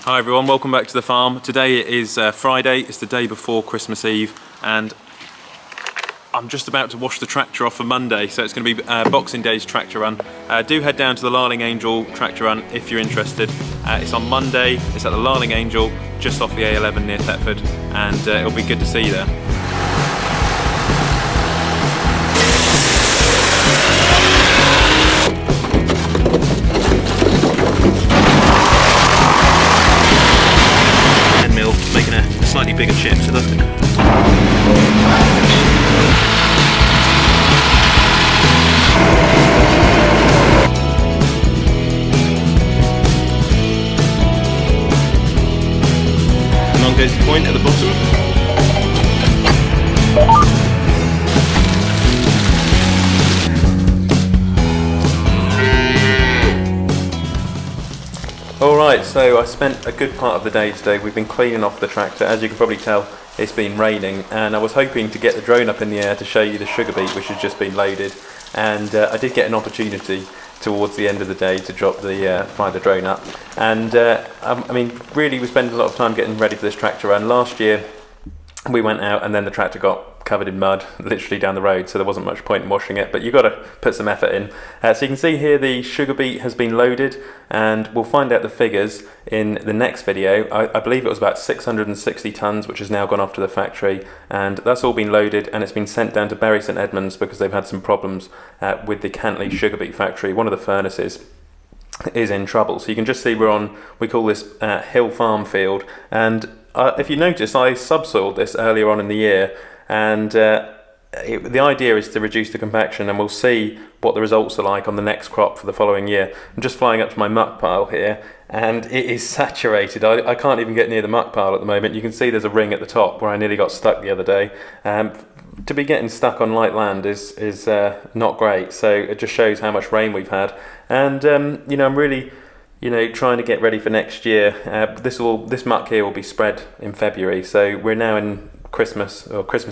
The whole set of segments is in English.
Hi everyone, welcome back to the farm. Today is Friday, it's the day before Christmas Eve, and I'm just about to wash the tractor off for Monday, so it's going to be Boxing Day's tractor run. Do head down to the Larling Angel tractor run if you're interested. It's on Monday, it's at the Larling Angel, just off the A11 near Thetford, and it'll be good to see you there. Making a slightly bigger chip, so that's and on goes the point at the bottom. Alright, so I spent a good part of the day today. We've been cleaning off the tractor. As you can probably tell, it's been raining, and I was hoping to get the drone up in the air to show you the sugar beet which has just been loaded, and I did get an opportunity towards the end of the day to fly the drone up, and I mean, really we spent a lot of time getting ready for this tractor run. Last year we went out and then the tractor got covered in mud literally down the road, so there wasn't much point in washing it, but you've got to put some effort in. So you can see here the sugar beet has been loaded, and we'll find out the figures in the next video. I believe it was about 660 tonnes, which has now gone off to the factory, and that's all been loaded and it's been sent down to Bury St Edmunds because they've had some problems with the Cantley sugar beet factory. One of the furnaces is in trouble, so you can just see we call this Hill Farm field, and if you notice, I subsoiled this earlier on in the year, and the idea is to reduce the compaction, and we'll see what the results are like on the next crop for the following year. I'm just flying up to my muck pile here, and it is saturated. I can't even get near the muck pile at the moment. You can see there's a ring at the top where I nearly got stuck the other day. To be getting stuck on light land is not great, so it just shows how much rain we've had. And you know, I'm really trying to get ready for next year. This muck here will be spread in February, so we're now in Christmas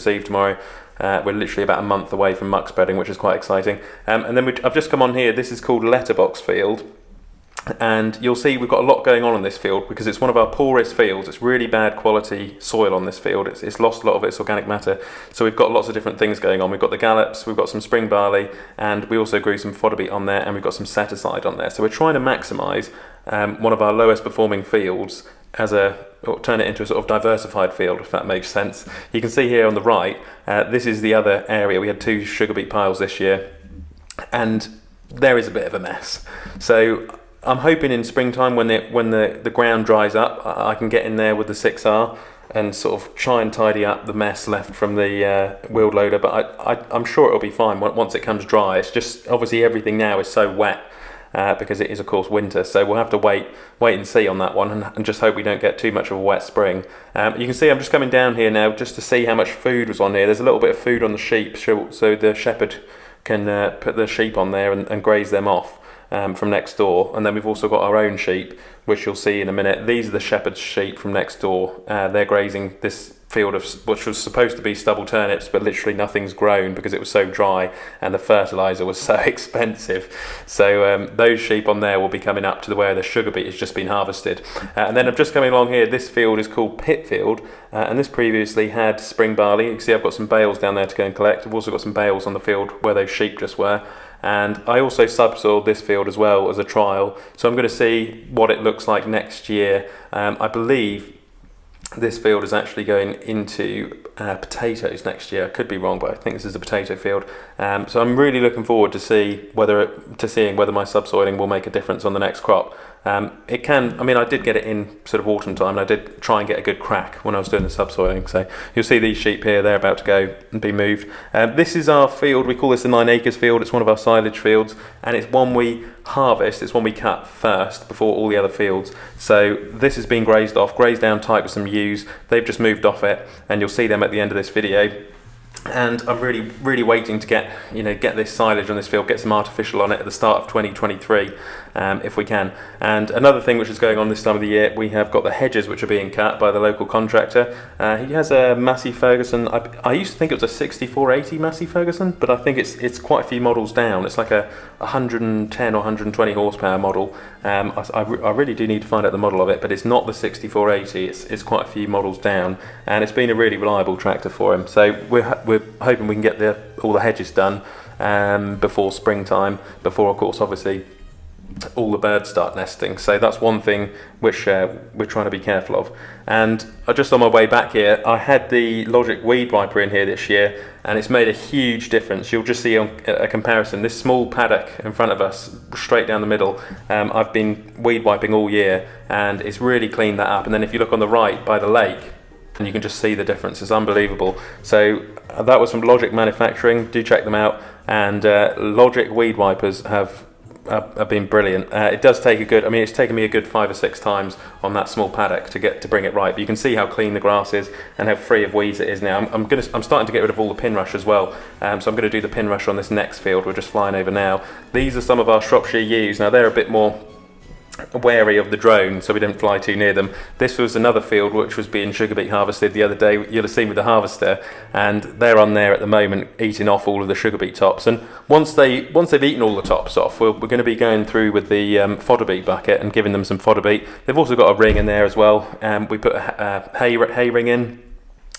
Eve tomorrow. We're literally about a month away from muck spreading, which is quite exciting. And then I've just come on here. This is called Letterbox Field, and you'll see we've got a lot going on this field because it's one of our poorest fields. It's really bad quality soil on this field. It's lost a lot of its organic matter, so we've got lots of different things going on. We've got the gallops, we've got some spring barley, and we also grew some fodder beet on there, and we've got some set aside on there. So we're trying to maximise one of our lowest performing fields or turn it into a sort of diversified field, if that makes sense. You can see here on the right, this is the other area. We had 2 sugar beet piles this year, and there is a bit of a mess. So I'm hoping in springtime, when the ground dries up, I can get in there with the 6R and sort of try and tidy up the mess left from the wheeled loader, but I'm sure it'll be fine once it comes dry. It's just obviously everything now is so wet, because it is of course winter, so we'll have to wait and see on that one, and just hope we don't get too much of a wet spring. You can see I'm just coming down here now just to see how much food was on here. There's a little bit of food on the sheep, so the shepherd can put the sheep on there and graze them off from next door. And then we've also got our own sheep, which you'll see in a minute. These are the shepherd's sheep from next door. They're grazing this field which was supposed to be stubble turnips, but literally nothing's grown because it was so dry and the fertilizer was so expensive. So those sheep on there will be coming up to where the sugar beet has just been harvested. And then I'm just coming along here. This field is called Pitfield, and this previously had spring barley. You can see I've got some bales down there to go and collect. I've also got some bales on the field where those sheep just were. And I also subsoiled this field as well as a trial, so I'm going to see what it looks like next year. I believe this field is actually going into potatoes next year. I could be wrong, but I think this is a potato field. So I'm really looking forward to seeing whether my subsoiling will make a difference on the next crop. It can. I mean, I did get it in sort of autumn time, and I did try and get a good crack when I was doing the subsoiling. So you'll see these sheep here; they're about to go and be moved. This is our field. We call this the 9 acres field. It's one of our silage fields, and it's one we harvest. It's one we cut first before all the other fields. So this has been grazed down tight with some ewes. They've just moved off it, and you'll see them at the end of this video. and I'm really waiting to get this silage on this field, get some artificial on it at the start of 2023, if we can. And another thing which is going on this time of the year, we have got the hedges which are being cut by the local contractor. He has a Massey Ferguson. I used to think it was a 6480 Massey Ferguson, but I think it's quite a few models down. It's like a 110 or 120 horsepower model. I really do need to find out the model of it, but it's not the 6480. It's quite a few models down, and it's been a really reliable tractor for him. So we're hoping we can get all the hedges done before springtime, before, of course, obviously all the birds start nesting. So that's one thing which we're trying to be careful of. And just on my way back here, I had the Logic weed wiper in here this year, and it's made a huge difference. You'll just see a comparison. This small paddock in front of us, straight down the middle, I've been weed wiping all year, and it's really cleaned that up. And then if you look on the right by the lake, and you can just see the difference. It's unbelievable. So that was from Logic Manufacturing. Do check them out. And Logic weed wipers have been brilliant. It does take it's taken me a good 5 or 6 times on that small paddock to bring it right. But you can see how clean the grass is and how free of weeds it is now. I'm starting to get rid of all the pin rush as well. So I'm going to do the pin rush on this next field we're just flying over now. These are some of our Shropshire ewes. Now they're a bit more wary of the drone, so we didn't fly too near them. This was another field which was being sugar beet harvested the other day. You'll have seen with the harvester, and they're on there at the moment eating off all of the sugar beet tops. And once they've eaten all the tops off, we're going to be going through with the fodder beet bucket and giving them some fodder beet. They've also got a ring in there as well. We put a hay ring in.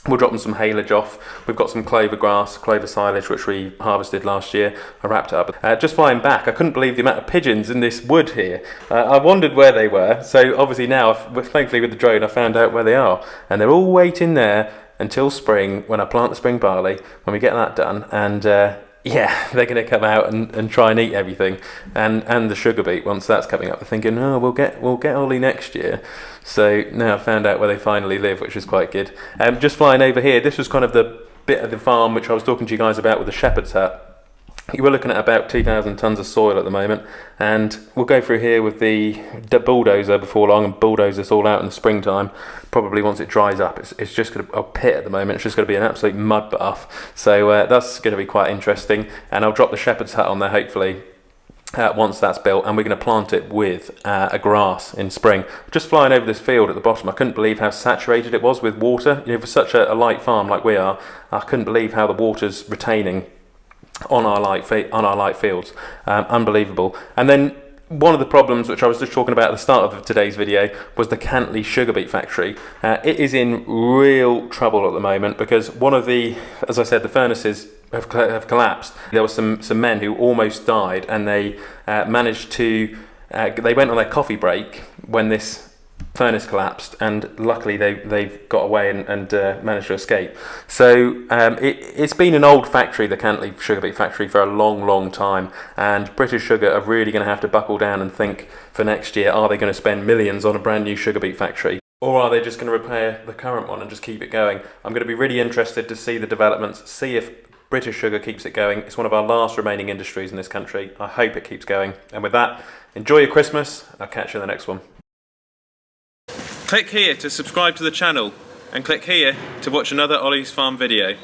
We'll drop them some haylage off. We've got some clover grass, clover silage, which we harvested last year. I wrapped it up. Just flying back, I couldn't believe the amount of pigeons in this wood here. I wondered where they were. So obviously now, thankfully with the drone, I found out where they are. And they're all waiting there until spring, when I plant the spring barley, when we get that done. And yeah, they're going to come out and try and eat everything, and the sugar beet once that's coming up. They're thinking, oh, we'll get Olly next year. So now I found out where they finally live, which is quite good. Just flying over here, this was kind of the bit of the farm which I was talking to you guys about with the shepherd's hut. We're looking at about 2,000 tonnes of soil at the moment, and we'll go through here with the bulldozer before long and bulldoze this all out in the springtime. Probably once it dries up, it's just going to a pit at the moment. It's just going to be an absolute mud bath. So that's going to be quite interesting, and I'll drop the shepherd's hut on there hopefully once that's built, and we're going to plant it with a grass in spring. Just flying over this field at the bottom, I couldn't believe how saturated it was with water. For such a light farm like we are, I couldn't believe how the water's retaining on our light fields. Unbelievable. And then one of the problems which I was just talking about at the start of today's video was the Cantley sugar beet factory. It is in real trouble at the moment because one of the, as I said, the furnaces have collapsed. There were some men who almost died, and they managed to they went on their coffee break when this furnace collapsed, and luckily they've got away and managed to escape. So it's been an old factory, the Cantley sugar beet factory, for a long time, and British Sugar are really going to have to buckle down and think for next year, are they going to spend millions on a brand new sugar beet factory, or are they just going to repair the current one and just keep it going? I'm going to be really interested to see the developments, see if British Sugar keeps it going. It's one of our last remaining industries in this country. I hope it keeps going. And with that, enjoy your Christmas. I'll catch you in the next one. Click here to subscribe to the channel, and click here to watch another Olly's Farm video.